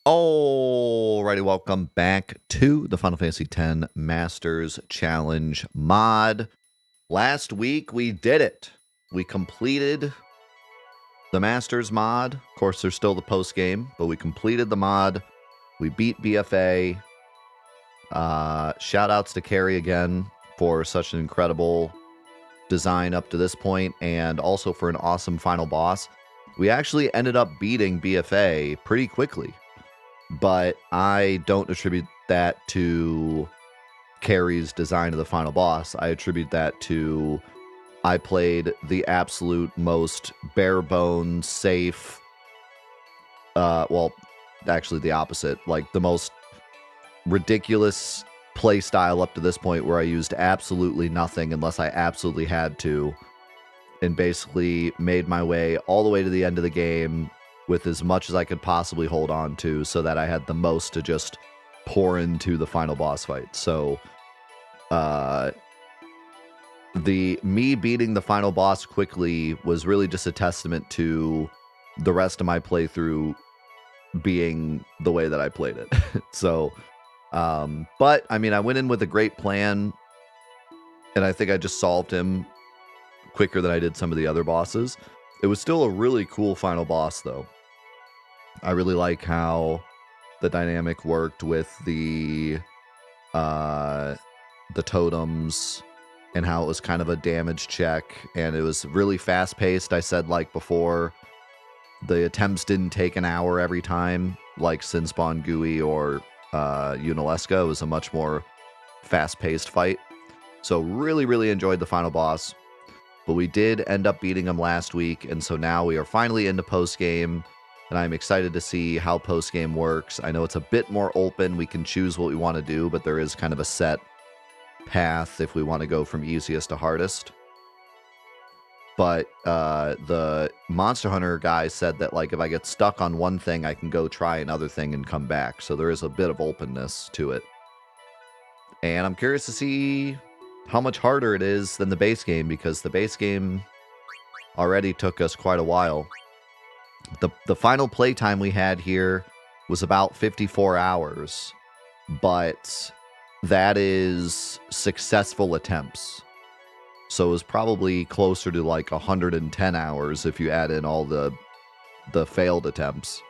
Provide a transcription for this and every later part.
Alrighty, welcome back to the Final Fantasy X Masters Challenge mod. Last week we did it. We completed the Masters mod. Of course, there's still the post game, but we completed the mod. We beat BFA. Shout outs to Carrie again for such an incredible design up to this point, and also for an awesome final boss. We actually ended up beating BFA pretty quickly. But I don't attribute that to Carrie's design of the final boss. I attribute that to I played the absolute most bare bones, safe, well, actually the opposite, like the most ridiculous play style up to this point where I used absolutely nothing unless I absolutely had to, and basically made my way all the way to the end of the game with as much as I could possibly hold on to so that I had the most to just pour into the final boss fight. So me beating the final boss quickly was really just a testament to the rest of my playthrough being the way that I played it. So, but I mean, I went in with a great plan, and I think I just solved him quicker than I did some of the other bosses. It was still a really cool final boss, though. I really like how the dynamic worked with the totems and how it was kind of a damage check, and it was really fast paced. I said, like before, the attempts didn't take an hour every time, like Sinspawn GUI or Yuna. It was a much more fast paced fight. So really, really enjoyed the final boss. But we did end up beating him last week, and so now we are finally into post-game, and I'm excited to see how post-game works. I know it's a bit more open. We can choose what we want to do, but there is kind of a set path if we want to go from easiest to hardest. But the Monster Hunter guy said that, like, if I get stuck on one thing, I can go try another thing and come back. So there is a bit of openness to it. And I'm curious to see how much harder it is than the base game, because the base game already took us quite a while. The final playtime we had here was about 54 hours, but that is successful attempts. So it was probably closer to like 110 hours if you add in all the failed attempts.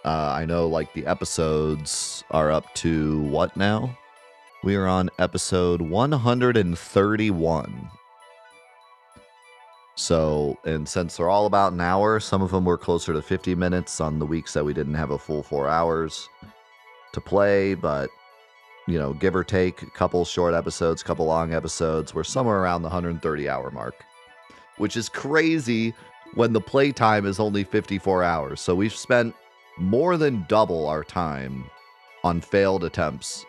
I know, like, the episodes are up to what now? We are on episode 131. So, and since they're all about an hour, some of them were closer to 50 minutes on the weeks that we didn't have a full 4 hours to play. But, you know, give or take, a couple short episodes, couple long episodes, we're somewhere around the 130-hour mark, which is crazy when the playtime is only 54 hours. So we've spent more than double our time on failed attempts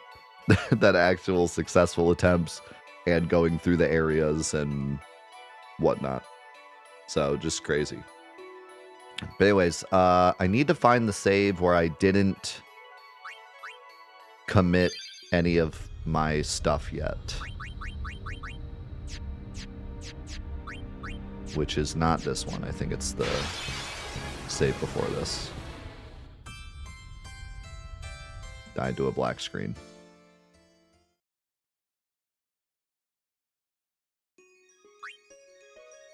than actual successful attempts and going through the areas and whatnot. So just crazy. But anyways, I need to find the save where I didn't commit any of my stuff yet, which is not this one. I think it's the save before this. Died to a black screen.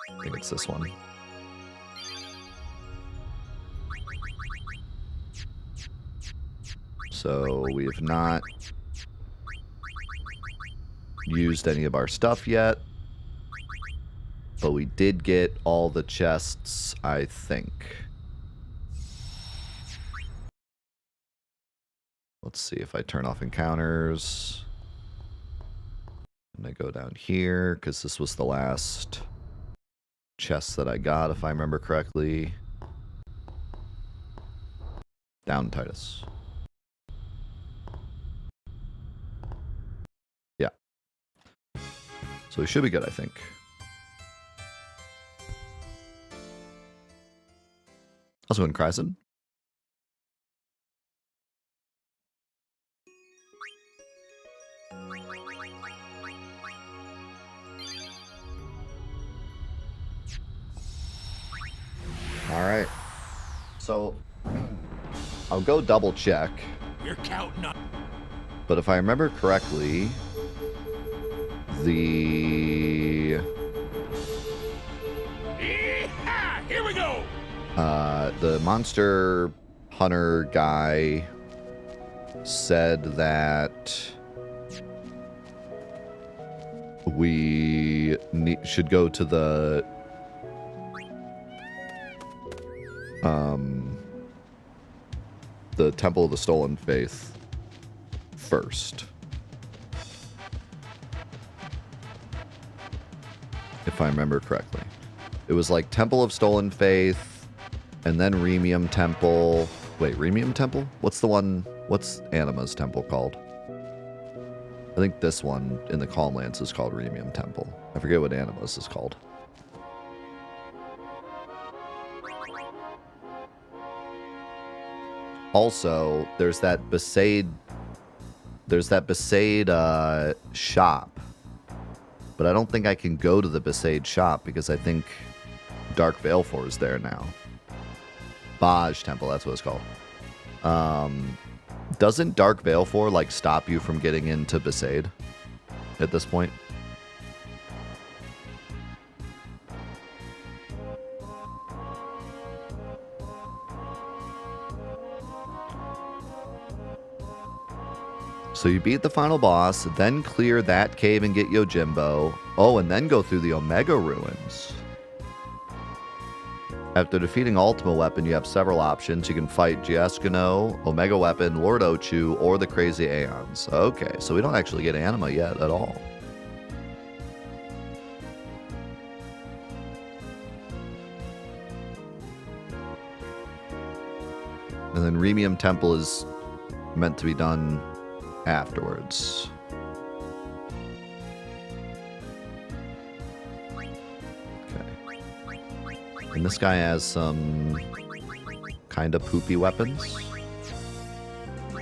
I think it's this one. So we have not used any of our stuff yet, but we did get all the chests, I think. Let's see if I turn off encounters. I'm going to go down here because this was the last chest that I got, if I remember correctly. Down, Titus. Yeah. So we should be good, I think. Also in Kryson. All right. So I'll go double check. You're counting on. But if I remember correctly, the Here we go. The monster hunter guy said that we should go to the Temple of the Stolen Faith first. If I remember correctly. It was like Temple of Stolen Faith, and then Remium Temple. Wait, Remium Temple? What's the one? What's Anima's temple called? I think this one in the Calmlands is called Remium Temple. I forget what Anima's is called. Also, there's that Besaid shop. But I don't think I can go to the Besaid shop because I think Dark Baleful is there now. Baj Temple, that's what it's called. Doesn't Dark Baleful like stop you from getting into Besaid at this point? So you beat the final boss, then clear that cave and get Yojimbo. Oh, and then go through the Omega Ruins. After defeating Ultima Weapon, you have several options. You can fight Giescano, Omega Weapon, Lord Ochu, or the Crazy Aeons. Okay, so we don't actually get Anima yet at all. And then Remium Temple is meant to be done afterwards. Okay. And this guy has some kind of poopy weapons.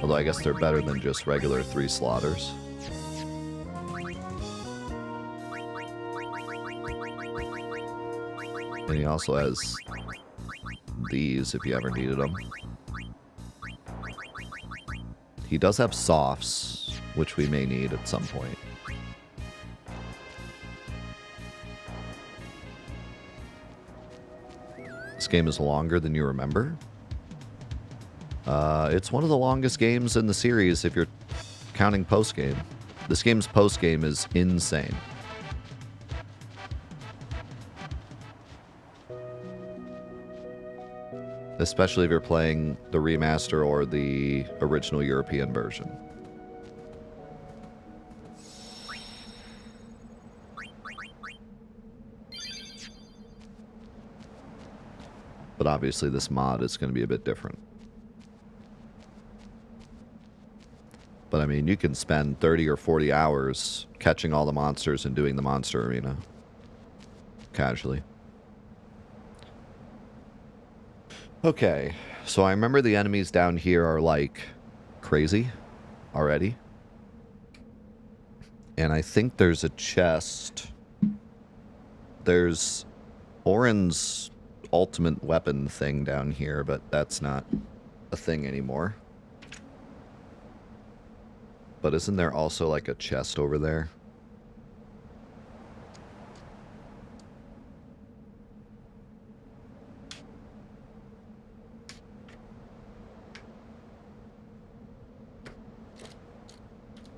Although I guess they're better than just regular 3 slaughters. And he also has these if you ever needed them. He does have softs, which we may need at some point. This game is longer than you remember. It's one of the longest games in the series if you're counting post-game. This game's post-game is insane. Especially if you're playing the remaster or the original European version. But obviously this mod is going to be a bit different. But I mean, you can spend 30 or 40 hours catching all the monsters and doing the monster arena. Casually. Okay, so I remember the enemies down here are like crazy already. And I think there's a chest. There's Orin's ultimate weapon thing down here, but that's not a thing anymore. But isn't there also like a chest over there?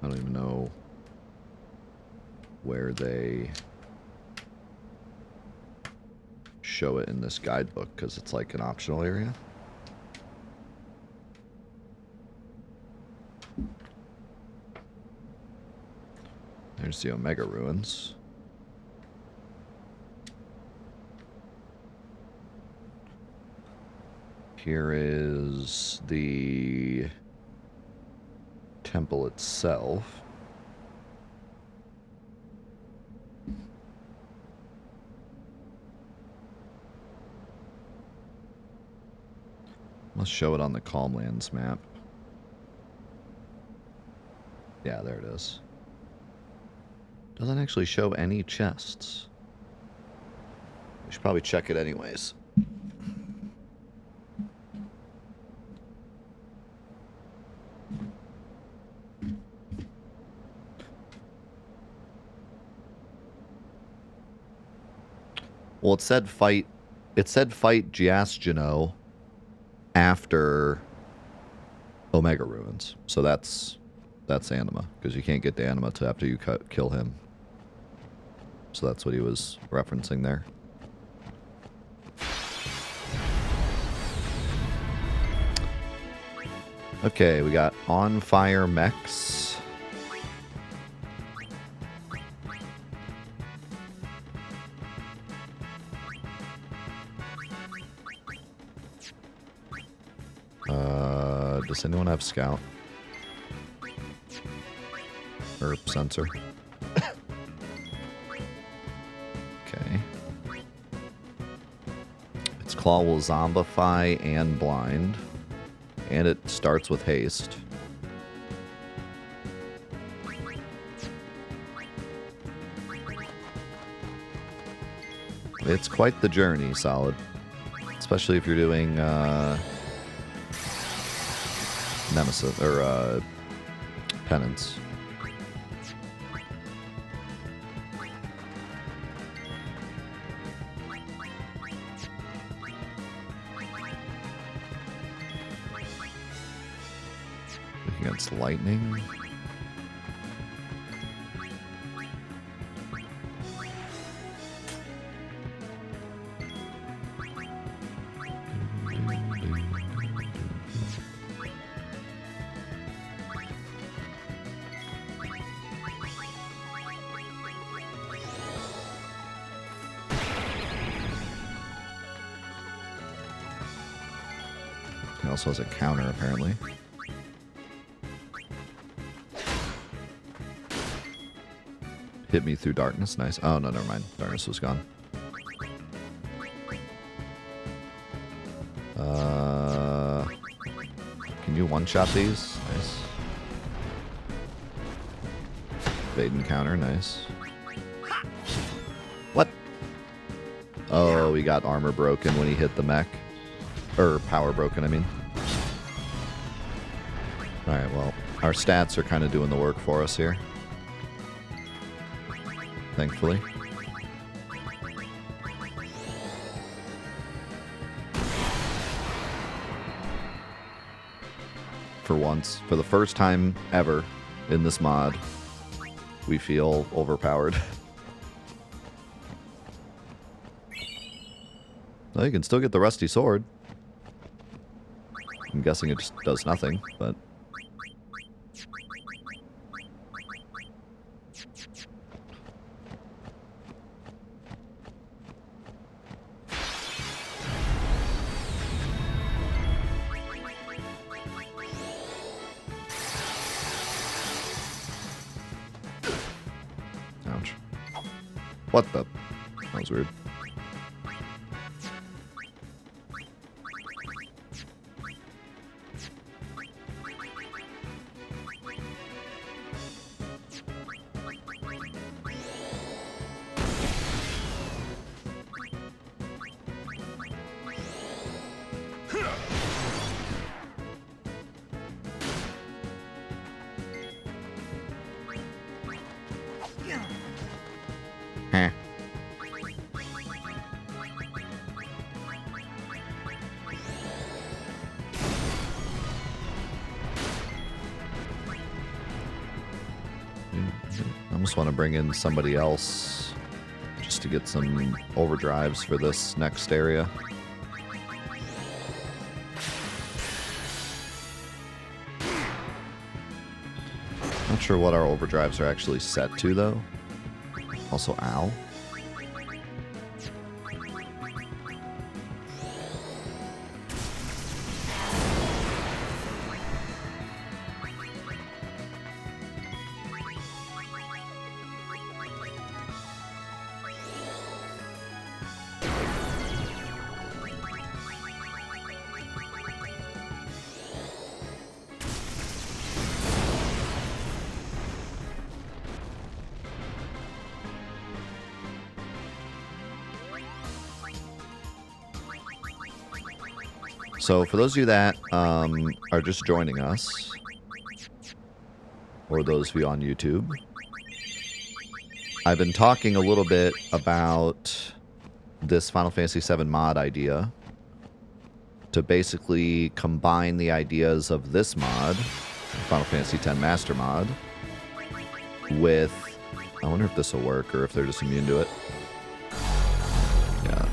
I don't even know where they show it in this guidebook because it's like an optional area. There's the Omega Ruins. Here is the temple itself. Let's show it on the Calmlands map. Yeah, there it is. Doesn't actually show any chests. We should probably check it anyways. Well, it said fight Giasgeno after Omega Ruins. So that's Anima, because you can't get to Anima till after you kill him. So that's what he was referencing there. Okay, we got On Fire Mechs. Does anyone have Scout? Or Sensor? Okay. Its Claw will zombify and blind. And it starts with haste. It's quite the journey, Solid. Especially if you're doing Nemesis or Penance. Against lightning. He also has a counter, apparently. Hit me through darkness. Nice. Oh, no, never mind. Darkness was gone. Can you one-shot these? Nice. Evade and counter. Nice. What? Oh, he got armor broken when he hit the mech. Or power broken, I mean. Alright, well, our stats are kind of doing the work for us here. Thankfully. For once, for the first time ever in this mod, we feel overpowered. Well, you can still get the rusty sword. I'm guessing it just does nothing, but... Ouch. What the? That was weird. Heh. I almost want to bring in somebody else just to get some overdrives for this next area. Not sure what our overdrives are actually set to, though. Also, ow. So for those of you that are just joining us, or those of you on YouTube, I've been talking a little bit about this Final Fantasy VII mod idea to basically combine the ideas of this mod, Final Fantasy X Master Mod, with... I wonder if this will work or if they're just immune to it. Yeah.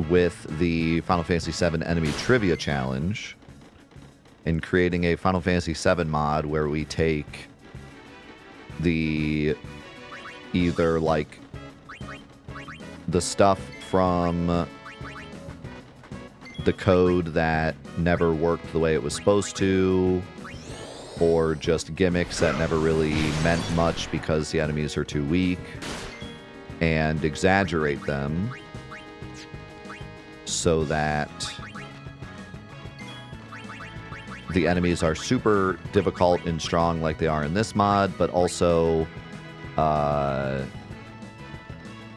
With the Final Fantasy VII Enemy Trivia Challenge and creating a Final Fantasy VII mod where we take the either like the stuff from the code that never worked the way it was supposed to, or just gimmicks that never really meant much because the enemies are too weak, and exaggerate them so that the enemies are super difficult and strong like they are in this mod, but also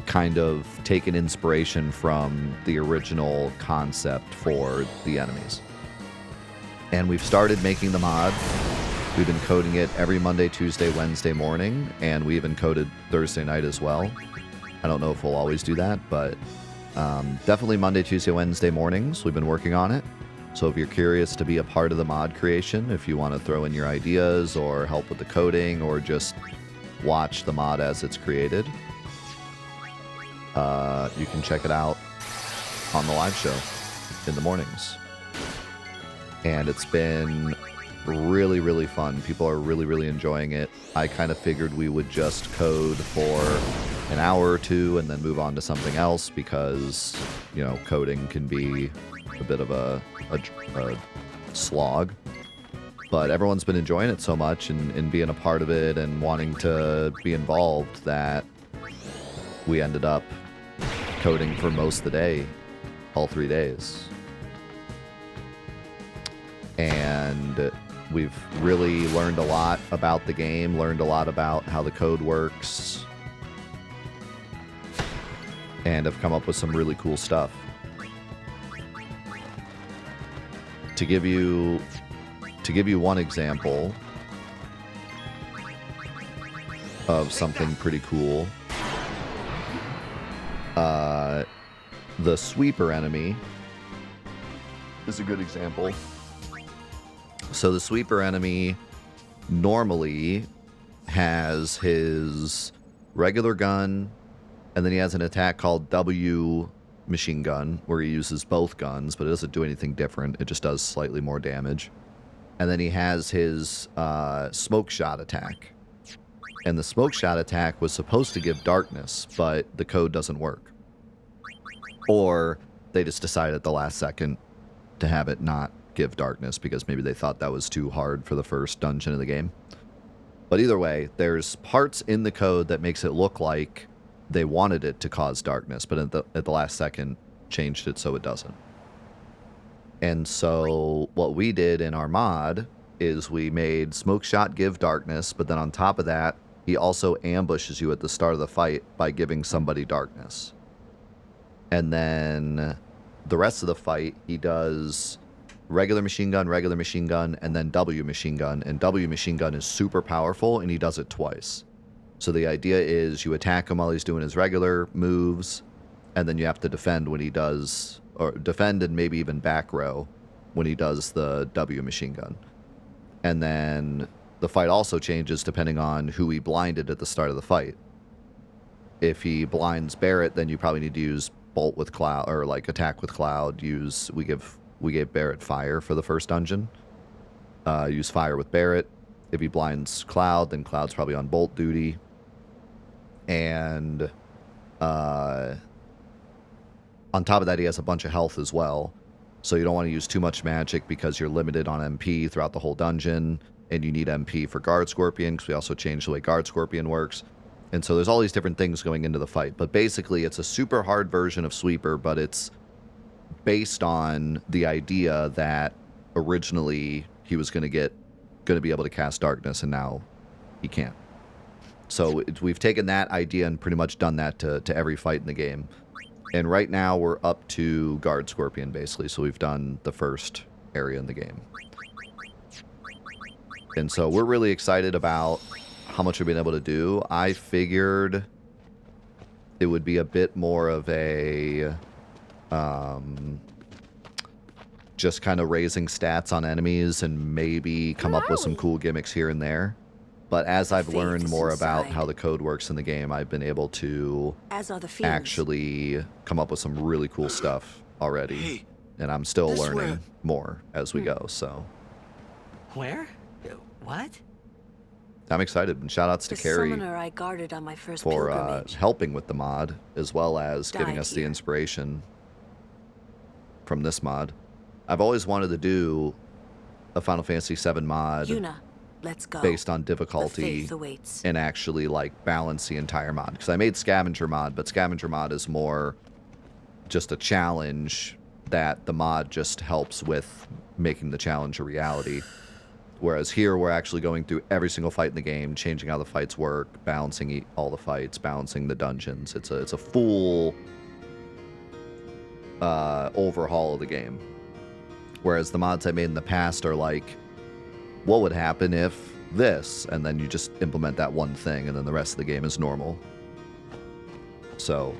kind of take an inspiration from the original concept for the enemies. And we've started making the mod. We've been coding it every Monday, Tuesday, Wednesday morning, and we even coded Thursday night as well. I don't know if we'll always do that, but definitely Monday, Tuesday, Wednesday mornings. We've been working on it. So if you're curious to be a part of the mod creation, if you want to throw in your ideas or help with the coding or just watch the mod as it's created, you can check it out on the live show in the mornings. And it's been really, really fun. People are really, really enjoying it. I kind of figured we would just code for an hour or two and then move on to something else because, you know, coding can be a bit of a slog. But everyone's been enjoying it so much and being a part of it and wanting to be involved that we ended up coding for most of the day, all 3 days. And we've really learned a lot about the game, learned a lot about how the code works, and have come up with some really cool stuff. To give you one example of something pretty cool, the sweeper enemy is a good example. So the sweeper enemy normally has his regular gun, and then he has an attack called W machine gun, where he uses both guns, but it doesn't do anything different. It just does slightly more damage. And then he has his smoke shot attack. And the smoke shot attack was supposed to give darkness, but the code doesn't work. Or they just decided at the last second to have it not give darkness because maybe they thought that was too hard for the first dungeon of the game. But either way, there's parts in the code that makes it look like they wanted it to cause darkness, but at the last second changed it so it doesn't. And so what we did in our mod is we made smoke shot give darkness, but then on top of that, he also ambushes you at the start of the fight by giving somebody darkness. And then the rest of the fight, he does regular machine gun, and then W machine gun. And W machine gun is super powerful, and he does it twice. So the idea is you attack him while he's doing his regular moves, and then you have to defend when he does, or defend and maybe even back row when he does the W machine gun. And then the fight also changes depending on who he blinded at the start of the fight. If he blinds Barrett, then you probably need to use bolt with cloud, or like attack with cloud. We gave Barrett fire for the first dungeon. Use fire with Barrett. If he blinds Cloud, then Cloud's probably on bolt duty. And on top of that, he has a bunch of health as well. So you don't want to use too much magic because you're limited on MP throughout the whole dungeon. And you need MP for Guard Scorpion because we also changed the way Guard Scorpion works. And so there's all these different things going into the fight. But basically, it's a super hard version of Sweeper, but it's based on the idea that originally he was going to be able to cast darkness, and now he can't. So we've taken that idea and pretty much done that to every fight in the game. And right now we're up to Guard Scorpion, basically. So we've done the first area in the game. And so we're really excited about how much we've been able to do. I figured it would be a bit more of a just kind of raising stats on enemies and maybe come up with some cool gimmicks here and there. But as I've learned more about how the code works in the game, I've been able to actually come up with some really cool stuff already. Hey, and I'm still learning more as we go, so. Where? What? I'm excited, and shout outs to Carrie I guarded on my first for helping with the mod, as well as giving us the inspiration from this mod. I've always wanted to do a Final Fantasy VII mod Yuna, let's go. based on difficulty and actually like balance the entire mod. Because I made Scavenger mod, but Scavenger mod is more just a challenge that the mod just helps with making the challenge a reality. Whereas here we're actually going through every single fight in the game, changing how the fights work, balancing all the fights, balancing the dungeons. It's a full overhaul of the game. Whereas the mods I made in the past are like, what would happen if this? And then you just implement that one thing, and then the rest of the game is normal. So,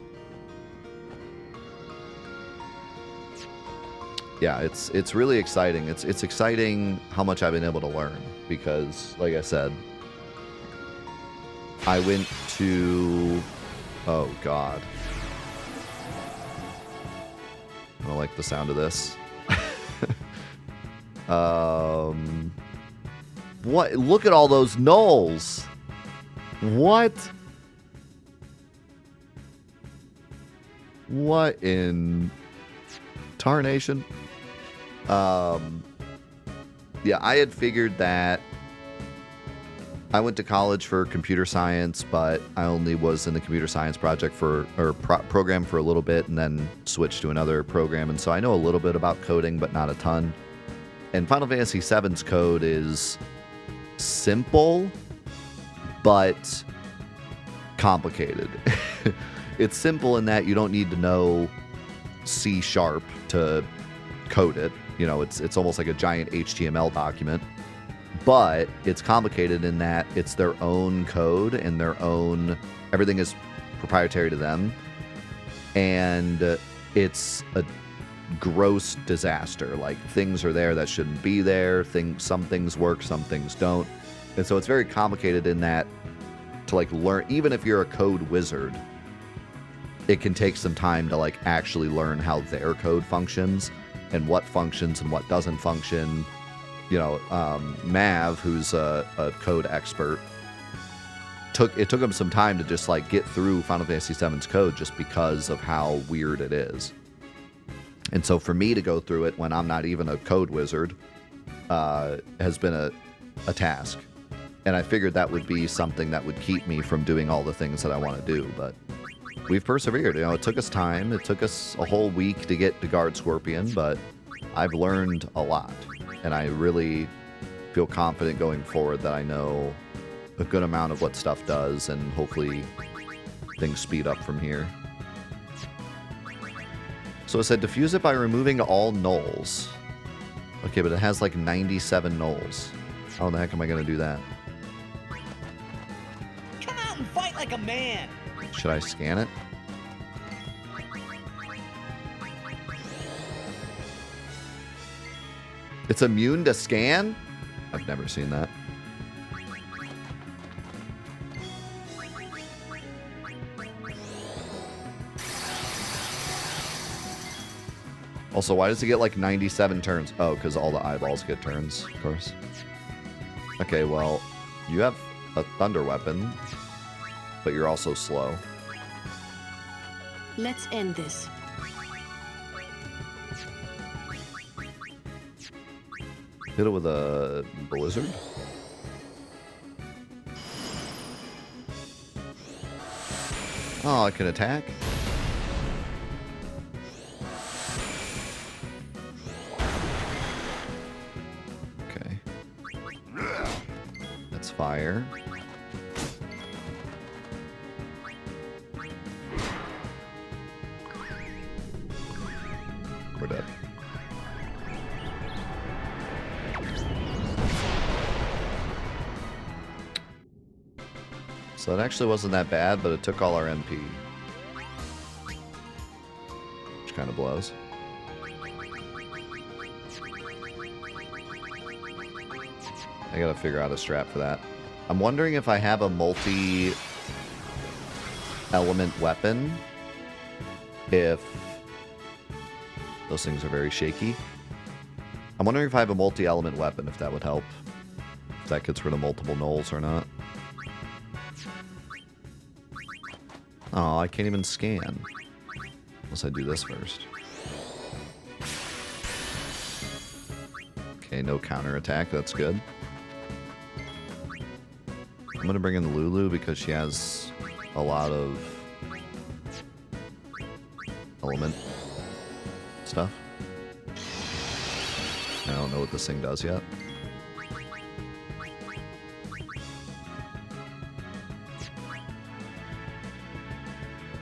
yeah, it's really exciting. It's exciting how much I've been able to learn, because, like I said, I went to... Oh, God. I don't like the sound of this. What? Look at all those gnolls. What? What in tarnation? Yeah, I had figured that I went to college for computer science, but I only was in the computer science project program for a little bit, and then switched to another program. And so I know a little bit about coding, but not a ton. And Final Fantasy VII's code is simple, but complicated. It's simple in that you don't need to know C# to code it. You know, it's almost like a giant HTML document. But it's complicated in that it's their own code and their own... Everything is proprietary to them. And it's a gross disaster. Like, things are there that shouldn't be there. Some things work, some things don't. And so it's very complicated in that to, like, learn... Even if you're a code wizard, it can take some time to, like, actually learn how their code functions and what functions and what doesn't function. You know, Mav, who's a code expert, took him some time to just, like, get through Final Fantasy VII's code just because of how weird it is. And so for me to go through it when I'm not even a code wizard has been a task. And I figured that would be something that would keep me from doing all the things that I want to do. But we've persevered. You know, it took us time. It took us a whole week to get to Guard Scorpion, but I've learned a lot. And I really feel confident going forward that I know a good amount of what stuff does, and hopefully things speed up from here. So it said diffuse it by removing all gnolls. Okay, but it has like 97 gnolls. How the heck am I going to do that? Come out and fight like a man! Should I scan it? It's immune to scan? I've never seen that. Also, why does it get like 97 turns? Oh, because all the eyeballs get turns, of course. Okay, well, you have a thunder weapon, but you're also slow. Let's end this. Hit it with a blizzard? Oh, I can attack? Okay. That's fire. We're dead. So it actually wasn't that bad, but it took all our MP. kind of blows. I gotta figure out a strat for that. I'm wondering if I have a multi-element weapon. If... Those things are very shaky. I'm wondering if I have a multi-element weapon, if that would help. If that gets rid of multiple nulls or not. Oh, I can't even scan. Unless I do this first. Okay, no counterattack. That's good. I'm going to bring in Lulu because she has a lot of element stuff. I don't know what this thing does yet.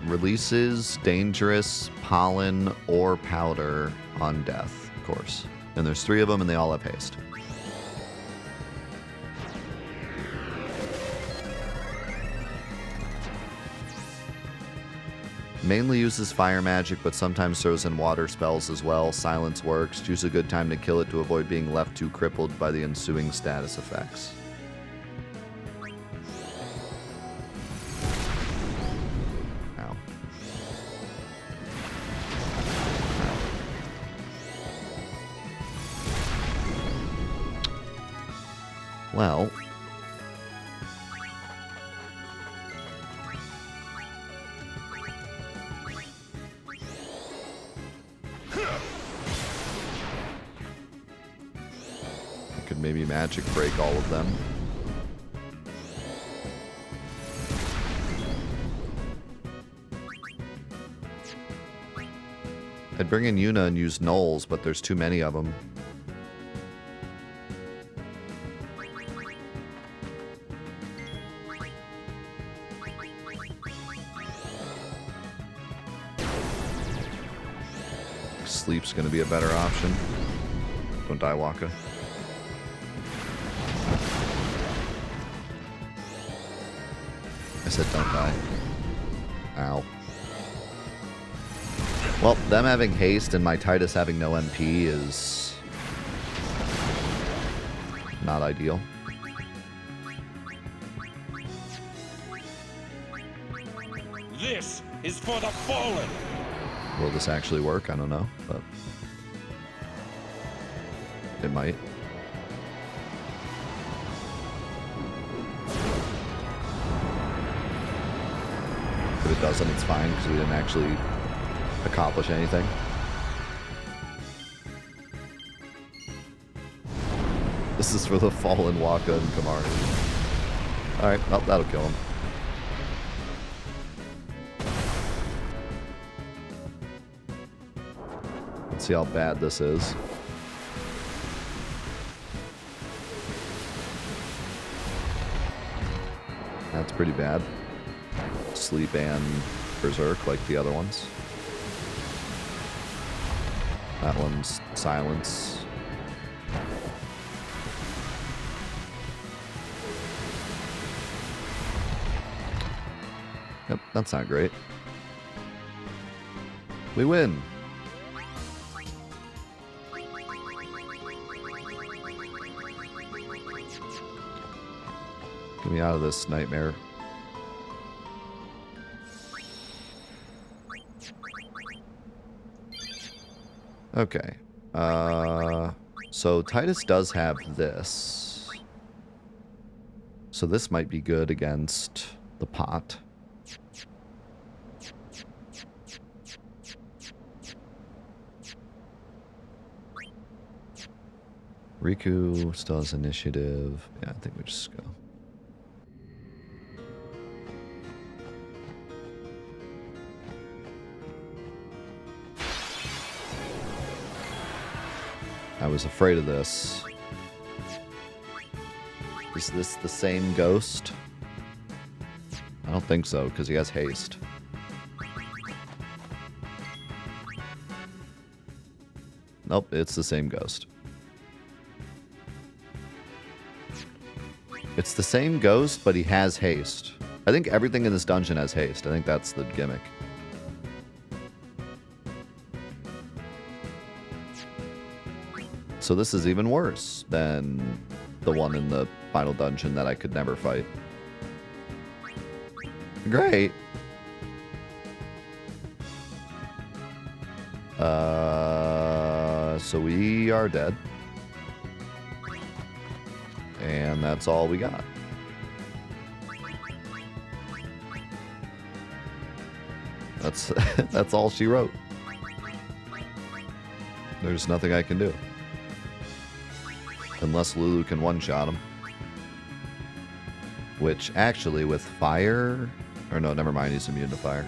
Releases dangerous pollen or powder on death, of course. And there's 3 of them and they all have haste. Mainly uses fire magic, but sometimes throws in water spells as well. Silence works. Choose a good time to kill it to avoid being left too crippled by the ensuing status effects. Ow. Well... maybe magic break all of them. I'd bring in Yuna and use nulls, but there's too many of them. Sleep's gonna be a better option. Don't die, Waka. I said don't die. Ow. Well, them having haste and my Titus having no MP is not ideal. This is for the fallen. Will this actually work? I don't know, but it might. If it doesn't, it's fine, because we didn't actually accomplish anything. This is for the fallen Waka and Kamari. Alright, well, that'll kill him. Let's see how bad this is. That's pretty bad. Sleep and Berserk like the other ones. That one's silence. Yep, that's not great. We win. Get me out of this nightmare. Okay. So Titus does have this. So this might be good against the pot. Riku still has initiative. Yeah, I think we just go. I was afraid of this. Is this the same ghost? I don't think so, because he has haste. Nope, it's the same ghost. It's the same ghost, but he has haste. I think everything in this dungeon has haste. I think that's the gimmick. So this is even worse than the one in the final dungeon that I could never fight. Great. So we are dead. And that's all we got. That's that's all she wrote. There's nothing I can do. Unless Lulu can one-shot him. Which, actually, with fire... Or no, never mind, he's immune to fire.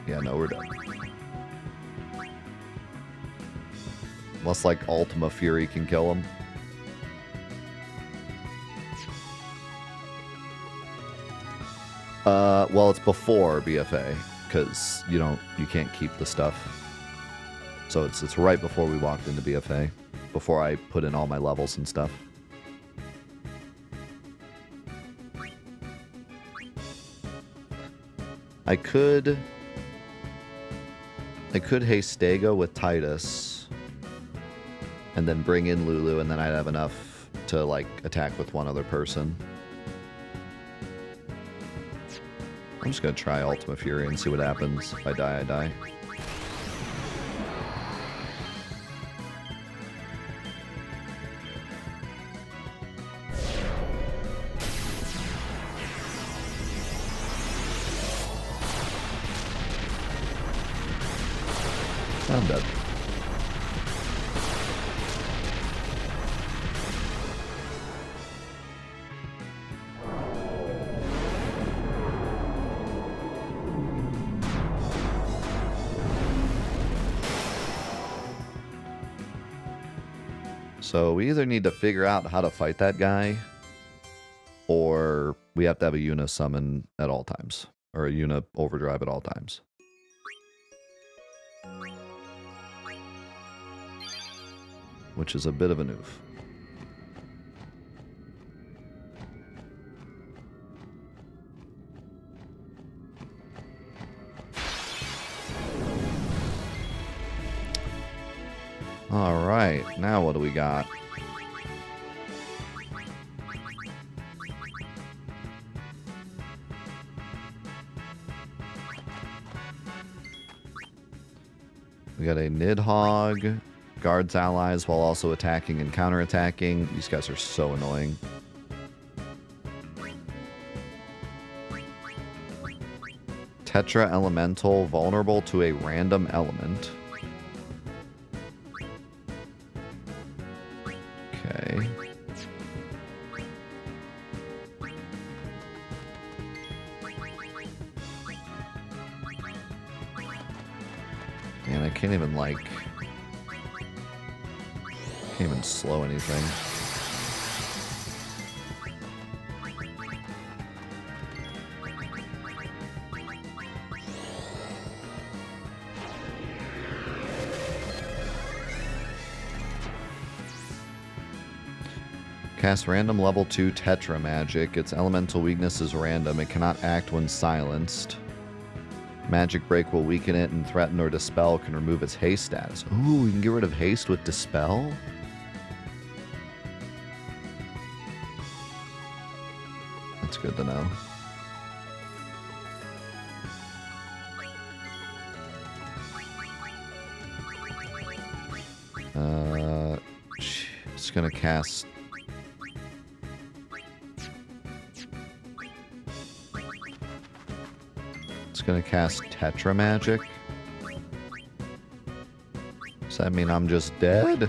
Yeah, no, we're done. Unless, like, Ultima Fury can kill him. Well, it's before BFA, because you can't keep the stuff. So it's right before we walked into BFA, before I put in all my levels and stuff. I could Hastego with Titus, and then bring in Lulu, and then I'd have enough to like attack with one other person. I'm just gonna try Ultima Fury and see what happens. If I die, I die. I'm dead. So we either need to figure out how to fight that guy, or we have to have a Yuna summon at all times, or a Yuna overdrive at all times. Which is a bit of an oof. All right, now what do we got? We got a Nidhogg, guards allies while also attacking and counterattacking. These guys are so annoying. Tetra Elemental, vulnerable to a random element. Okay. Man, I can't even like... Can't even slow anything. Cast random level 2 Tetra magic. Its elemental weakness is random. It cannot act when silenced. Magic Break will weaken it, and Threaten or Dispel can remove its haste status. Ooh, we can get rid of haste with Dispel? That's good to know. It's gonna cast... It's gonna cast Tetra Magic. Does that mean I'm just dead?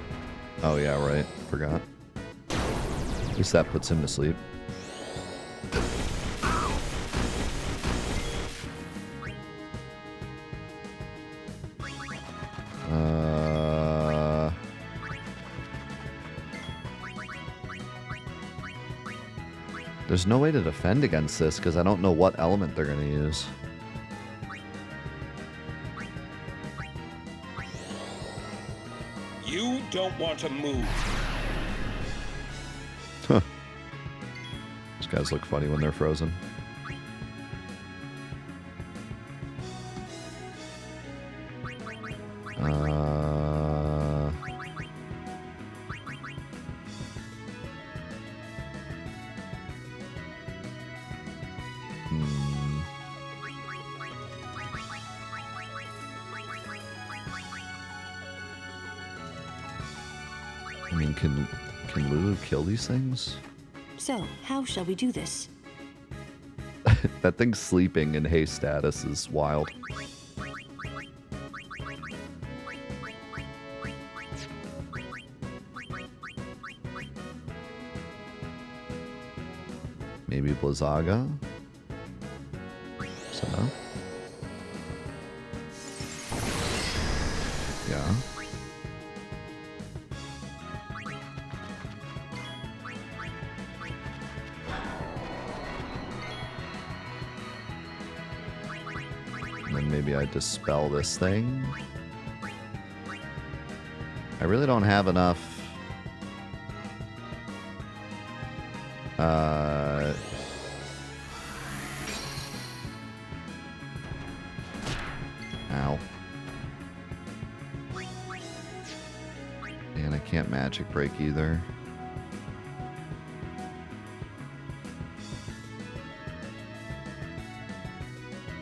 Oh yeah, right. Forgot. At least that puts him to sleep. There's no way to defend against this because I don't know what element they're going to use. You don't want to move. Huh. These guys look funny when they're frozen. I mean, can Lulu kill these things? So, how shall we do this? That thing's sleeping in haste status is wild. Maybe Blizzaga? Is that enough? Yeah. And then maybe I dispel this thing. I really don't have enough. Ow. And I can't magic break either.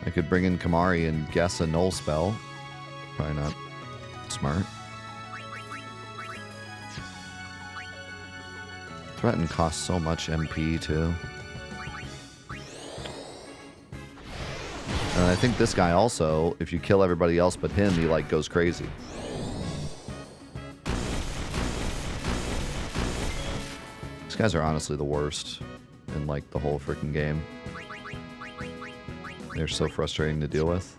I could bring in Kamari and guess a null spell. Probably not smart. Threaten costs so much MP too. And I think this guy also, if you kill everybody else but him, he like goes crazy. These guys are honestly the worst in like the whole freaking game. They're so frustrating to deal with.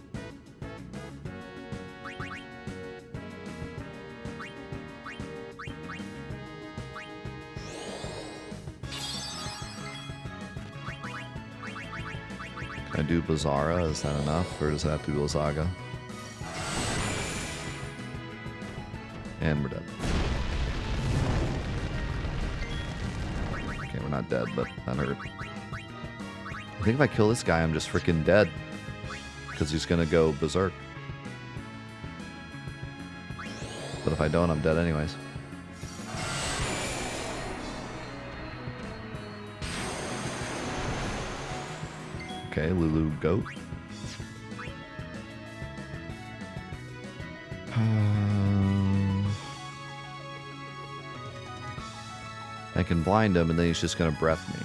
Can I do Bizarra? Is that enough? Or does that have to be Blizzaga? And we're dead. Okay, we're not dead, but that hurt. I think if I kill this guy, I'm just freaking dead. Because he's going to go berserk. But if I don't, I'm dead anyways. Okay, Lulu goat. I can blind him and then he's just going to breath me.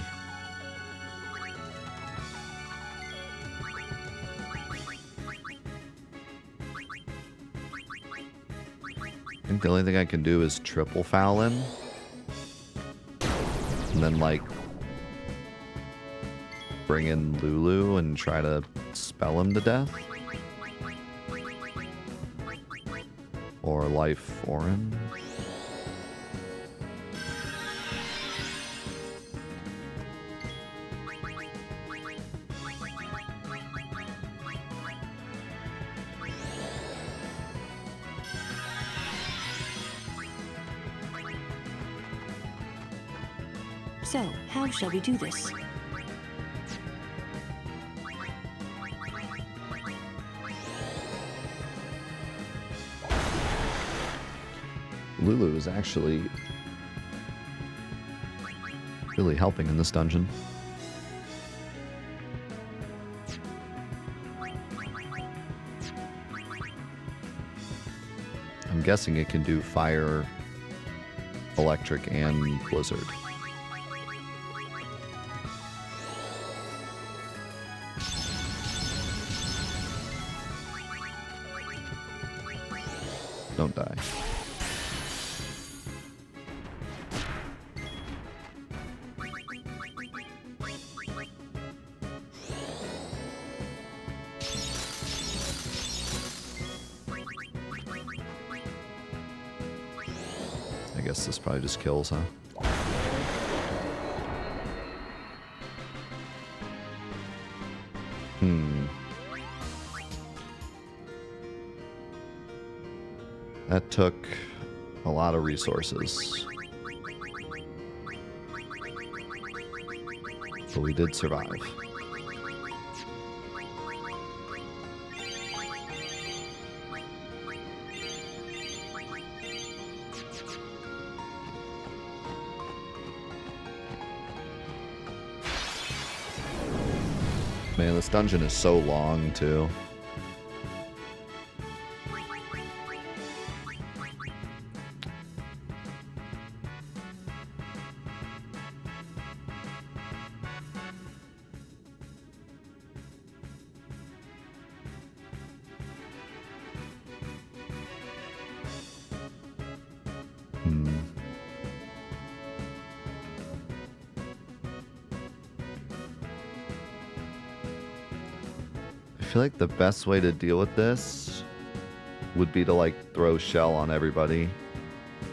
I think the only thing I can do is triple foul him. And then like bring in Lulu and try to spell him to death. Or life foreign. So, how shall we do this? Lulu is actually really helping in this dungeon. I'm guessing it can do fire, electric, and blizzard. Don't die. I guess this probably just kills, huh? That took a lot of resources. But we did survive. Man, this dungeon is so long, too. feel like the best way to deal with this would be to like throw shell on everybody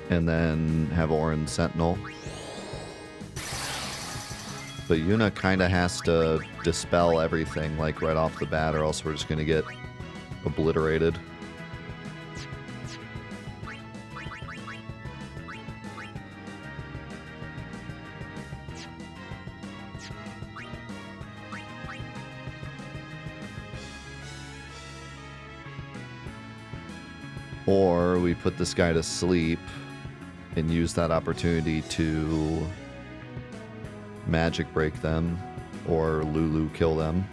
and then have Orin Sentinel. But Yuna kind of has to dispel everything like right off the bat, or else we're just going to get obliterated. Or we put this guy to sleep and use that opportunity to magic break them, or Lulu kill them.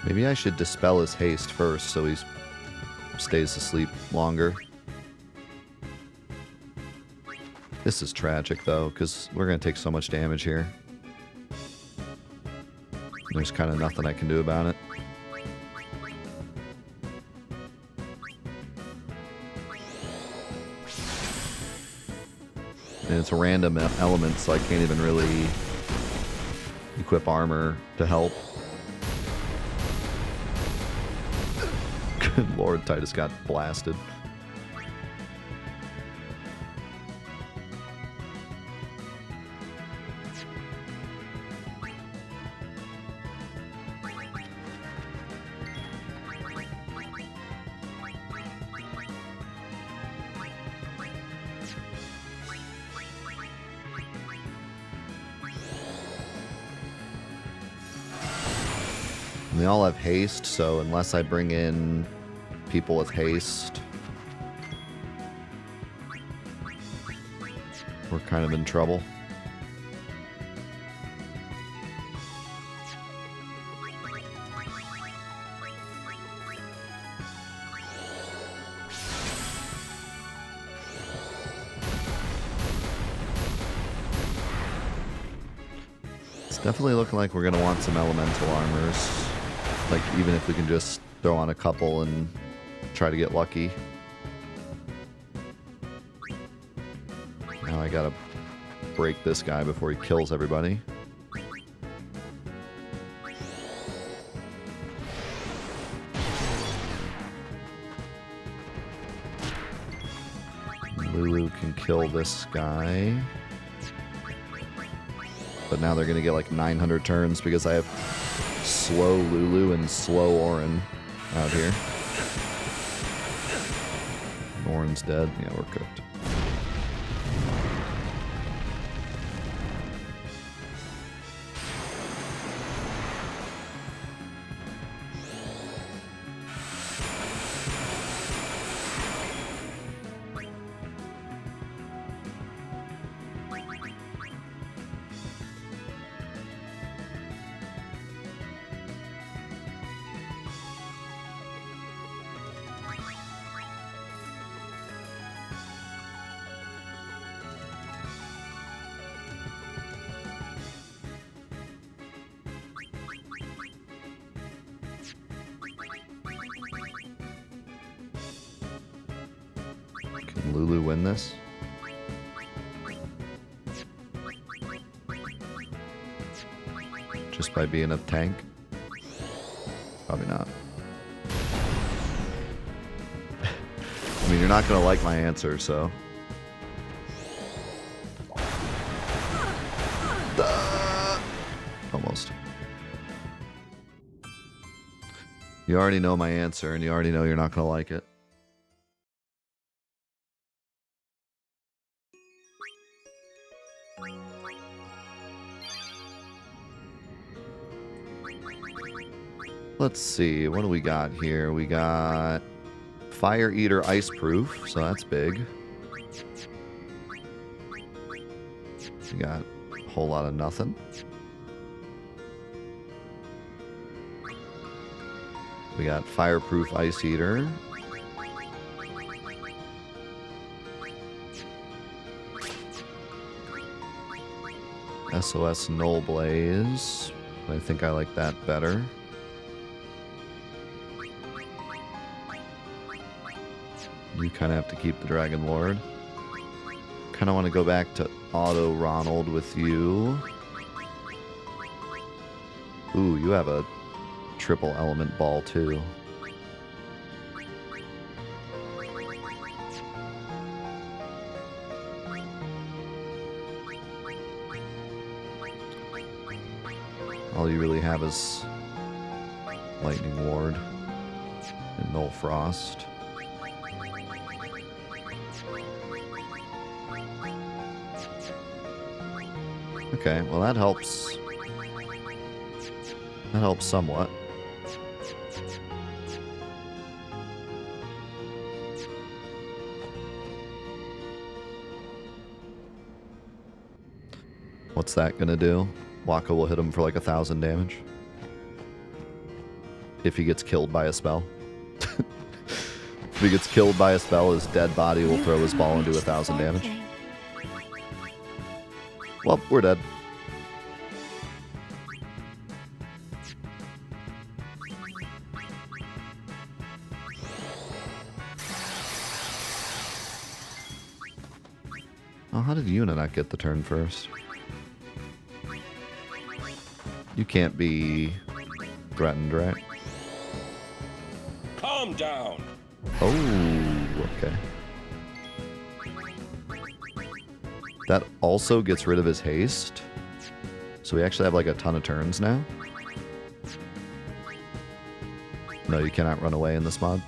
Maybe I should dispel his haste first so he stays asleep longer. This is tragic, though, because we're going to take so much damage here. There's kind of nothing I can do about it. And it's a random element, so I can't even really equip armor to help. Good lord, Titus got blasted. And they all have haste, so unless I bring in people with haste, we're kind of in trouble. It's definitely looking like we're going to want some elemental armors. Like, even if we can just throw on a couple and try to get lucky. Now I gotta break this guy before he kills everybody. Lulu can kill this guy. But now they're gonna get like 900 turns because I have slow Lulu and slow Orin out here. Orin's dead. Yeah, we're cooked. Can Lulu win this? Just by being a tank? Probably not. I mean, you're not going to like my answer, so... Almost. You already know my answer, and you already know you're not going to like it. Let's see, what do we got here? We got Fire Eater Ice Proof, so that's big. We got a whole lot of nothing. We got Fireproof Ice Eater. SOS Null Blaze. I think I like that better. You kind of have to keep the Dragon Lord. Kind of want to go back to Auto Ronald with you. Ooh, you have a triple element ball too. All you really have is Lightning Ward and Null Frost. Okay, well that helps. That helps somewhat. What's that gonna do? Waka will hit him for like 1,000 damage. If he gets killed by a spell. If he gets killed by a spell, his dead body will throw his ball into 1,000 damage. Well, we're dead. Oh, how did Yuna not get the turn first? You can't be threatened, right? Calm down. Oh, okay. That also gets rid of his haste. So we actually have like a ton of turns now. No, you cannot run away in this mod.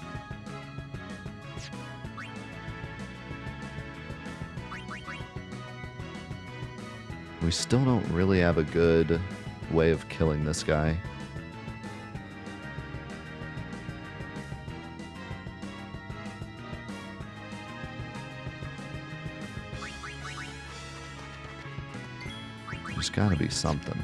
We still don't really have a good way of killing this guy. There's gotta be something.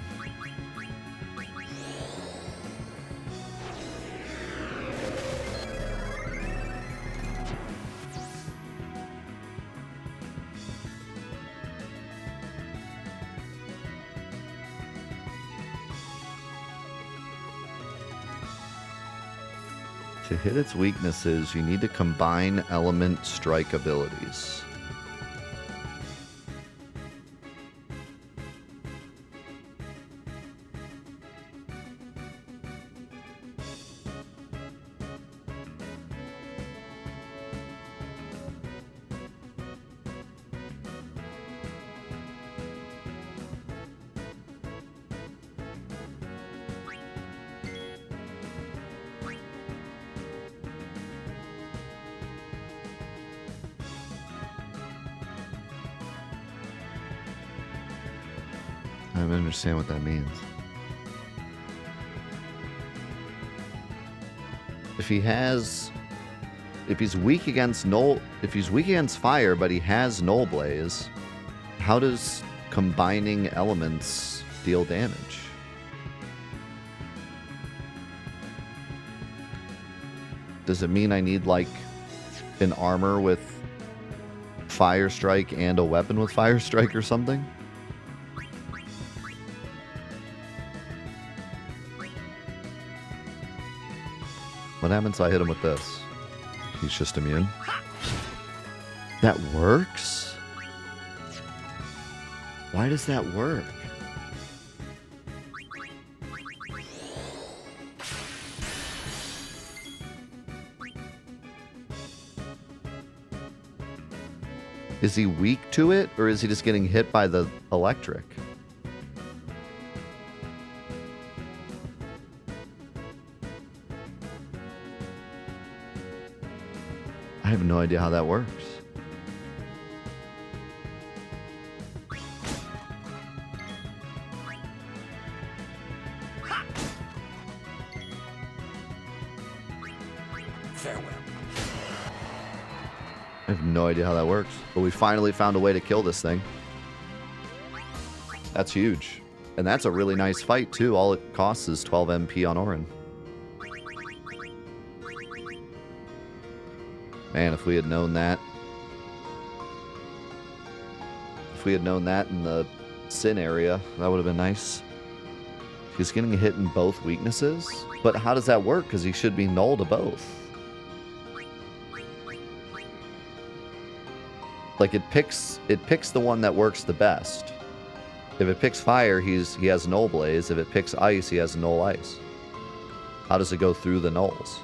To hit its weaknesses, you need to combine element strike abilities. I don't understand what that means. If he's weak against fire, but he has Null Blaze, how does combining elements deal damage? Does it mean I need like an armor with Fire Strike and a weapon with Fire Strike or something? What happens if I hit him with this? He's just immune. That works? Why does that work? Is he weak to it, or is he just getting hit by the electric? I have no idea how that works. Farewell. I have no idea how that works. But we finally found a way to kill this thing. That's huge. And that's a really nice fight, too. All it costs is 12 MP on Orin. Man, if we had known that. If we had known that in the Sin area, that would have been nice. He's getting hit in both weaknesses. But how does that work? Because he should be null to both. Like it picks the one that works the best. If it picks fire, he has null blaze. If it picks ice, he has null ice. How does it go through the nulls?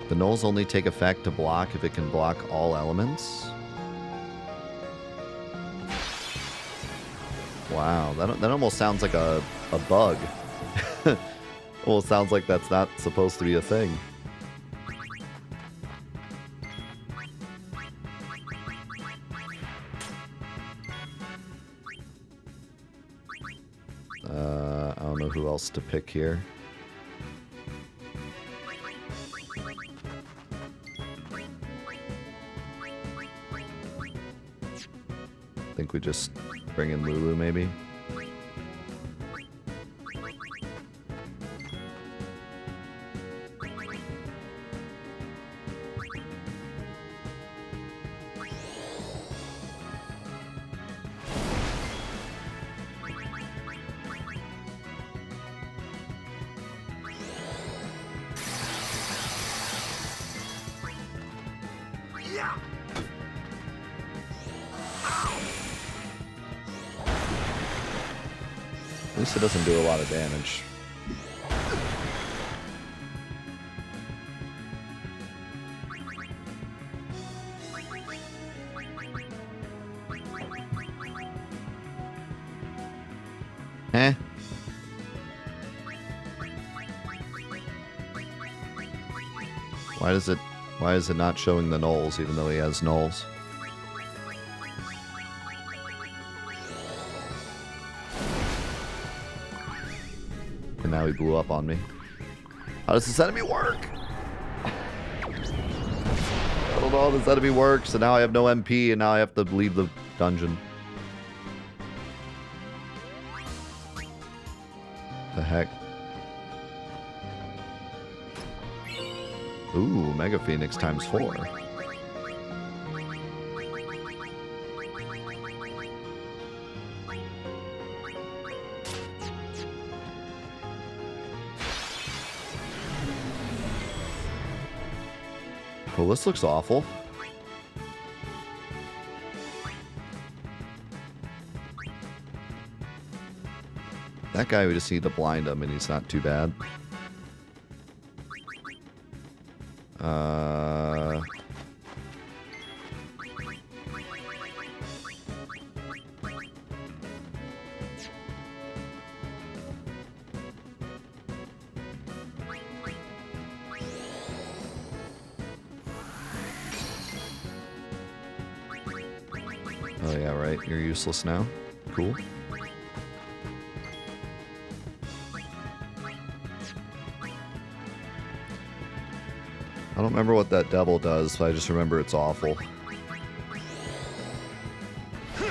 The nulls only take effect to block if it can block all elements. Wow, that almost sounds like a bug. Almost sounds like that's not supposed to be a thing. I don't know who else to pick here. I think we just bring in Lulu, maybe. At least it doesn't do a lot of damage. Eh. Why is it not showing the nulls even though he has nulls? And now he blew up on me. How does this enemy work? I don't know how this enemy works, and now I have no MP, and now I have to leave the dungeon. The heck? Ooh, Mega Phoenix times 4. Well, this looks awful. That guy, we just need to blind him, and he's not too bad. Oh yeah, right. You're useless now. Cool. I don't remember what that devil does, but I just remember it's awful. I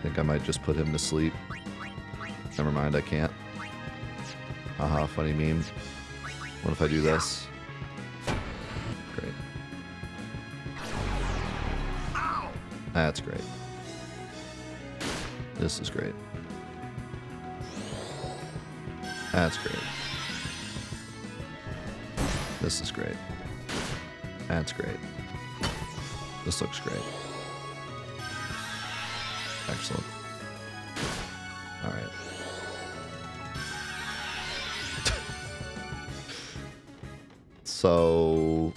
think I might just put him to sleep. Never mind, I can't. Haha, funny meme. What if I do this? Great. That's great. This is great. That's great. This is great. That's great. This looks great. Excellent. All right. So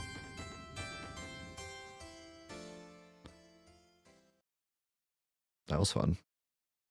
that was fun.